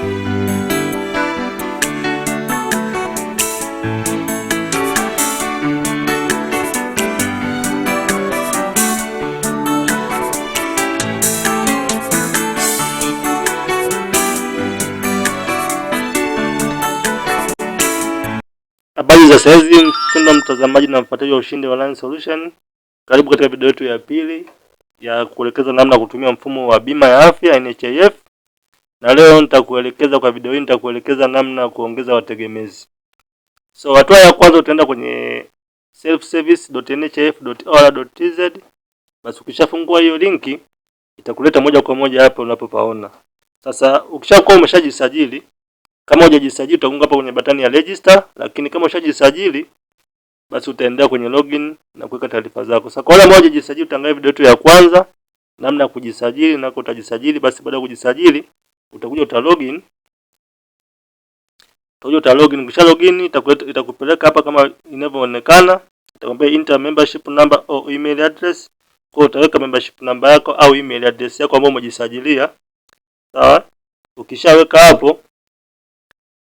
Habari za saizi mpendwa mtazamaji na mfuatiliaji wa Ushindi Online Solution. Karibu katika video yetu ya pili ya kuelekeza namna kutumia mfumo wa bima ya afya NHIF. Na leo nitakuelekeza kwa video hii nitakuelekeza namna kuongeza wategemezi. So hatua ya kwanza utaenda kwenye selfservice.nhif.or.tz. Basi ukishafungua hiyo linki itakuleta moja kwa moja hapa unapopaona. Sasa ukishakuwa umeshajisajili, kama hujajisajili utagonga hapa kwenye batani ya register, lakini kama ushajisajili basi utaendelea kwenye login na kuweka taarifa zako. Sasa kwa wale ambao hujajisajili utaangalia video yetu ya kwanza namna ya kujisajili na utajisajili. Basi baada ya kujisajili utakuja utalogin. Kisha login itakupeleka hapa kama inavyoonekana. Itakwambia enter membership number au email address. Kwa utaweka membership number yako au email address yako ambayo umejisajilia. Sawa? Ukishaweka hapo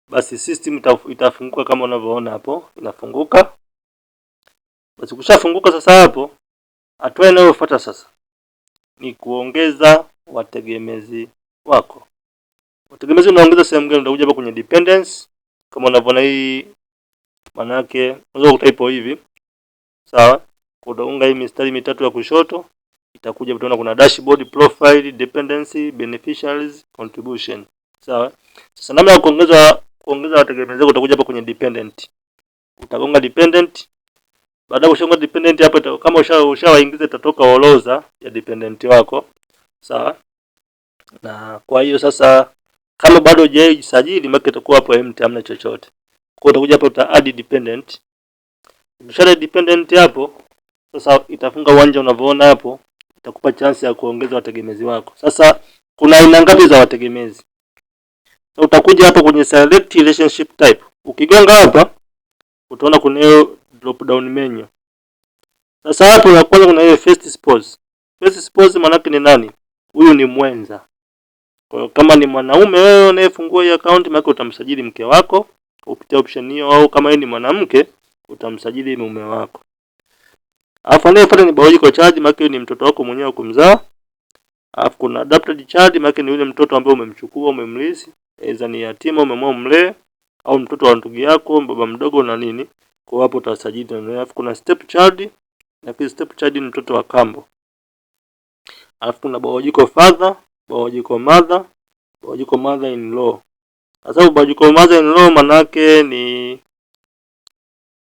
basi system itafunguka kama unavyoona hapo inafunguka. Basi ukishafunguka sasa hapo hatua inayofuata sasa ni kuongeza wategemezi wako. Wategemezi unaongeza sehemu gani? Utakuja hapa kwenye dependence kama unavyoona hii, maana yake unaweza kutype hivi. Sawa? Utaunga hii mistari mitatu ya kushoto, itakuja utaona kuna dashboard, profile, dependency, beneficiaries, contribution. Sawa? Sasa namna ya kuongeza wategemezi wako utakuja hapa kwenye dependent. Utagonga dependent. Baada ya kushonga dependent hapo kama ushawaingiza itatoka orodha ya dependent wako. Sawa? Na kwa hiyo sasa kama bado hujajisajili market itakuwa hapo empty, hamna chochote. Kwa hiyo utakuja hapo uta add dependent. Ukisha dependent hapo sasa itafunga uwanja unavyoona hapo, itakupa chance ya kuongeza wategemezi wako. Sasa kuna aina ngapi za wategemezi? So utakuja hapa kwenye select relationship type. Ukigonga hapa utaona kuna hiyo drop down menu. Sasa hapo ya kwanza kuna hiyo first spouse. First spouse maana yake ni nani? Huyu ni mwenza. Kwa hiyo kama ni mwanaume wewe unayefungua hii account, maana utamsajili mke wako kupitia option hiyo, au kama yeye ni mwanamke utamsajili mume wako. Alafu anayefuata ni biological child, maana ni mtoto wako mwenyewe kumzaa. Alafu kuna adopted child, maana ni yule mtoto ambaye umemchukua, umemlisi, aidha ni yatima umemwoa mlee, au mtoto wa ndugu yako, baba mdogo na nini. Kwa hapo utasajili. Alafu kuna step child, na step child ni mtoto wa kambo. Alafu kuna biological father, biological mother, biological mother in law. Sasa biological mother in law manake ni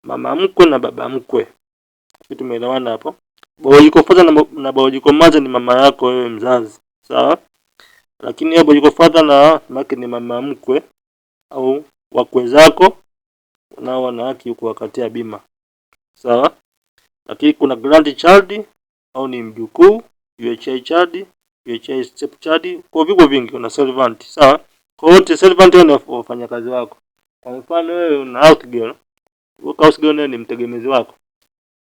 mama mkwe na baba mkwe. Kitu tumeelewana hapo. Biological father na biological mother ni mama yako wewe mzazi. Sawa? Lakini ya biological father na manake ni mama mkwe au wakwe zako nao wana haki kuwakatia bima. Sawa? Lakini kuna grandchild au ni mjukuu, UHI child, UHI step child, kwa vigo vingi kuna servant. Sawa? Kwa wote servant ni wafanyakazi wako. Kwa mfano wewe una house girl. House girl ni mtegemezi wako.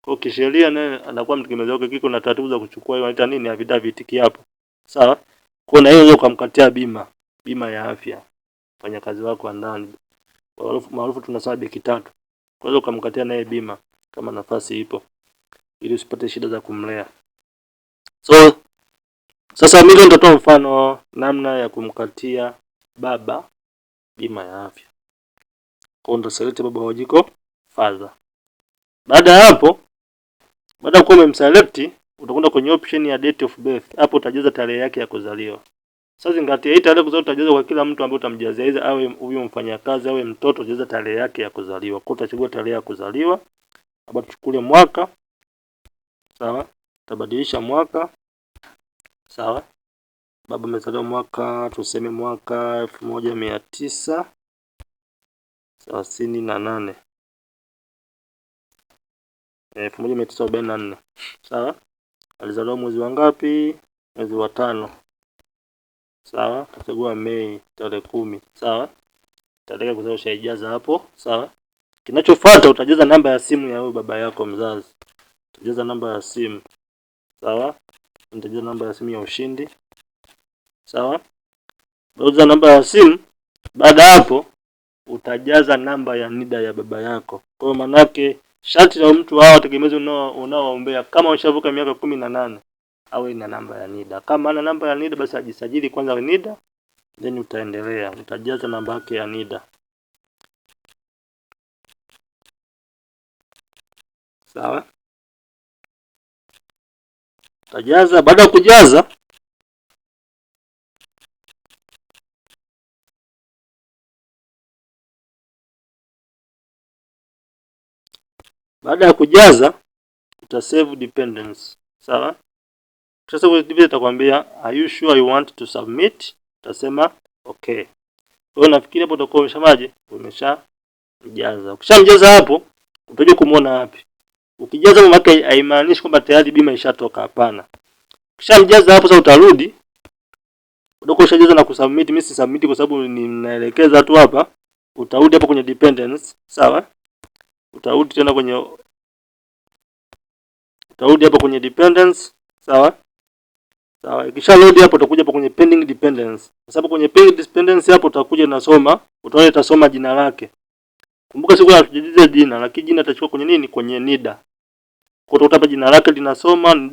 Kwa kisheria naye anakuwa mtegemezi wako, kiko na taratibu za kuchukua hiyo inaita nini, affidavit hapo. Sawa? Kwa na hiyo ukamkatia bima ya afya mfanyakazi wako wa ndani. Maarufu tunasema beki tatu. Kwa hiyo ukamkatia naye bima kama nafasi ipo, ili usipate shida za kumlea. So sasa mimi nitatoa mfano namna ya kumkatia baba bima ya afya. Kwa ndo select baba wajiko father. Baada ya hapo, baada ya kuwa umemselect, utakwenda kwenye option ya date of birth. Hapo utajaza tarehe yake ya kuzaliwa. Sasa zingatia hii tarehe kuzaliwa utajaza kwa kila mtu ambaye utamjazia, hizo awe huyo mfanyakazi awe mtoto, utajaza tarehe yake ya kuzaliwa. Kwa utachagua tarehe ya kuzaliwa. Hapa tuchukue mwaka. Sawa? Tabadilisha mwaka. Sawa? Baba amezaliwa mwaka, tuseme mwaka 1938. 1944. Sawa? Alizaliwa mwezi wa ngapi? Mwezi wa 5. Sawa? Tutachagua Mei tarehe 10. Sawa? Tarehe kuzaliwa ushaijaza hapo. Sawa? Kinachofuata utajaza namba ya simu ya huyo baba yako mzazi. Utajaza namba ya simu. Sawa? Utajaza namba ya simu ya Ushindi. Sawa? Utajaza namba ya simu. Baada hapo utajaza namba ya NIDA ya baba yako. Kwa hiyo manake sharti la mtu hao wategemezi unaoombea kama ushavuka miaka 18 awe na namba ya NIDA. Kama ana namba ya NIDA basi ajisajili kwanza NIDA, then utaendelea utajaza namba yake ya NIDA. Sawa? Utajaza. Baada ya kujaza utasave dependence. Sawa? Sasa kwa hiyo itakwambia are you sure you want to submit? Utasema okay. Kwa hiyo nafikiri hapo utakuwa umeshajaza. Ukishamjaza hapo utaje kumuona wapi? Ukijaza maana yake haimaanishi kwamba tayari bima ishatoka, hapana. Ukishamjaza hapo sasa utarudi. Utakuwa ushajaza na kusubmit. Mimi si submit kwa sababu ninaelekeza tu hapa. Utarudi hapo kwenye dependence, sawa? Utarudi tena kwenye dependence, sawa? Sawa, ikisha load hapo utakuja hapo kwenye pending dependence. Kwa sababu kwenye pending dependence hapo utakuja nasoma, utaona itasoma jina lake. Kumbuka siku hatujajaza jina, lakini jina itachukua kwenye nini? Kwenye NIDA. Kwa hiyo hapa jina lake linasoma,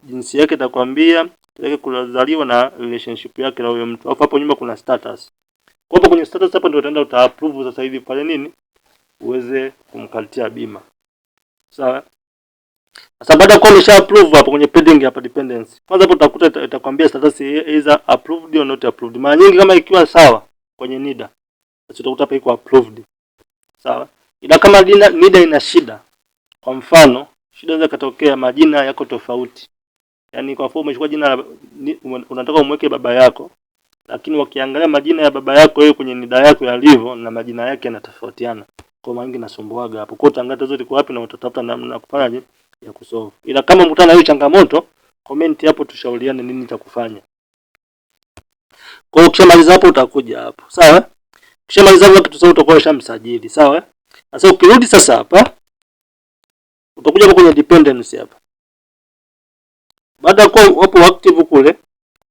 jinsi yake itakwambia, tarehe kuzaliwa na relationship yake na huyo mtu. Alafu hapo nyuma kuna status. Kwa hapo kwenye status hapa ndio utaenda uta-approve sasa hivi pale nini? Uweze kumkatia bima. Sawa? Sasa baada ya kuwa umesha approve hapo kwenye pending hapa dependence. Kwanza hapo utakuta itakwambia status either approved or not approved. Mara nyingi kama ikiwa sawa kwenye NIDA, basi utakuta hapa iko approved. Sawa? Ila kama NIDA ina shida, kwa mfano, shida inaweza katokea majina yako tofauti. Yaani kwa mfano umechukua jina unataka umweke baba yako, lakini wakiangalia majina ya baba yako wewe kwenye NIDA yako yalivyo na majina yake yanatofautiana. Kwa maana inasumbuaga hapo. Kwa hiyo utaangalia zote kwa wapi na utatafuta namna kufanyaje ya kusolve. Ila kama mkutana na hiyo changamoto, comment hapo tushauriane nini cha kufanya. Kwa hiyo ukishamaliza hapo utakuja hapo. Sawa? Ukishamaliza hapo kitu sasa utakuwa ushamsajili. Sawa? Sasa ukirudi sasa hapa utakuja hapo kwenye dependence hapa. Baada ya kuwa hapo active kule,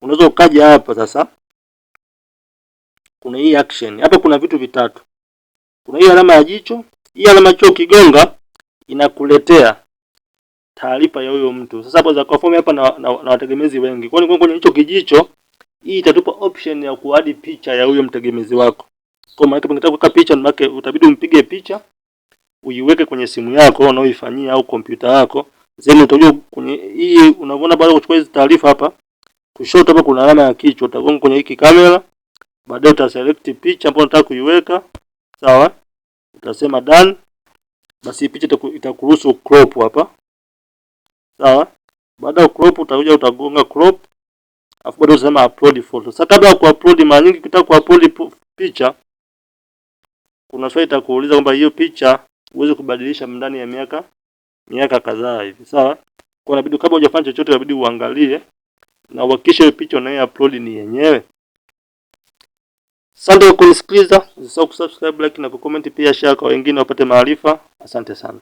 unaweza ukaja hapa sasa. Kuna hii action. Hapa kuna vitu vitatu. Kuna hii alama ya jicho. Hii alama ya jicho ukigonga inakuletea taarifa ya huyo mtu. Sasa hapo za kwa form hapa na wategemezi wengi. Kwa hiyo kwenye hicho kijicho hii itatupa option ya kuadi picha ya huyo mtegemezi wako. Kwa maana unataka kuweka picha maana utabidi umpige picha, uiweke kwenye simu yako unaoifanyia au kompyuta yako. Then utajua kwenye hii unaona baada ya kuchukua hizo taarifa hapa, kushoto hapa kuna alama ya kichwa, utagonga kwenye hiki kamera, baadaye utaselect picha ambayo unataka kuiweka. Sawa? Utasema done. Basi picha itakuruhusu crop hapa. Sawa? Baada ya crop utakuja utagonga crop. Alafu bado utasema upload photo. Sasa kabla ya kuupload, mara nyingi ukitaka kuupload picha kuna swali itakuuliza kwamba hiyo picha uweze kubadilisha ndani ya miaka kadhaa hivi. Sawa? Kwa inabidi kabla hujafanya chochote inabidi uangalie na uhakikishe hiyo picha unayo upload ni yenyewe. Asante kwa kunisikiliza. Usisahau kusubscribe, like na kucomment, pia share kwa wengine wapate maarifa. Asante sana.